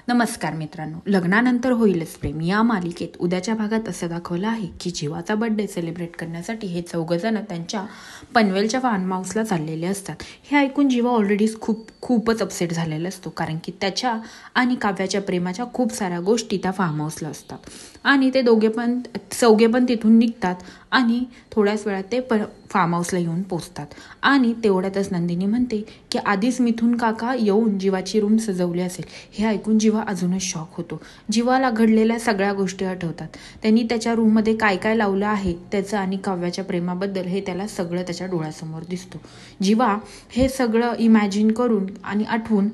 नमस्कार मित्रांनो, लग्नानंतर होईलच प्रेम या मालिकेत उद्याच्या भागात असं दाखवलं आहे की जीवाचा बर्थडे सेलिब्रेट करण्यासाठी हे चौघजण त्यांच्या पनवेलच्या फार्म हाऊसला चाललेले असतात. हे ऐकून जीवा ऑलरेडी खूपच अपसेट झालेला असतो, कारण की त्याच्या आणि काव्याच्या प्रेमाच्या खूप साऱ्या गोष्टी त्या फार्म हाऊसला असतात आणि ते चौघे पण तिथून निघतात आणि थोड्याच वेळात ते फार्म हाऊसला येऊन पोचतात. आणि तेवढ्यातच नंदिनी म्हणते की आधीच मिथून काका येऊन जीवाची रूम सजवली असेल. हे ऐकून जीवा अजूनच शॉक होतो. जीवाला घडलेल्या सगळ्या गोष्टी आठवतात. त्यांनी त्याच्या रूममध्ये काय काय लावलं आहे त्याचं आणि काव्याच्या प्रेमाबद्दल हे त्याला सगळं त्याच्या डोळ्यासमोर दिसतो. जीवा हे सगळं इमॅजिन करून आणि आठवून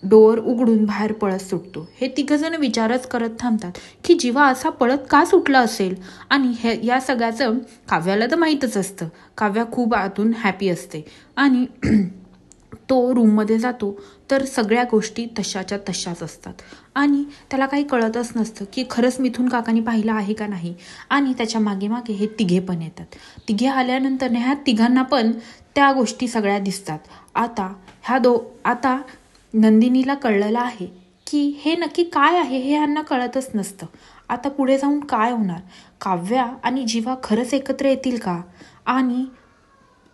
डोअर उघडून बाहेर पळत सुटतो. हे तिघजण विचारच करत थांबतात की जीवा असा पळत का सुटला असेल. आणि या सगळ्याचं काव्याला तर माहीतच असतं. काव्या खूप आतून हॅपी असते आणि तो रूममध्ये जातो तर सगळ्या गोष्टी तशाच्या तशाच असतात आणि त्याला काही कळतच नसतं की खरंच मिथून काकांनी पाहिलं आहे का नाही. आणि त्याच्या मागे मागे हे तिघे पण येतात. तिघे आल्यानंतर ह्या तिघांना पण त्या गोष्टी सगळ्या दिसतात. आता नंदिनीला कळलेलं आहे की हे नक्की काय आहे हे ह्यांना कळतच नसतं. आता पुढे जाऊन काय होणार. काव्या आणि जीवा खरंच एकत्र येतील का. आणि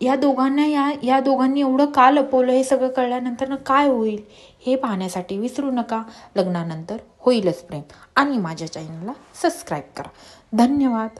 या दोघांनी एवढं का लपवलं हे सगळं कळल्यानंतर काय होईल हे पाहण्यासाठी विसरू नका लग्नानंतर होईलच प्रेम आणि माझ्या चॅनलला सबस्क्राईब करा. धन्यवाद.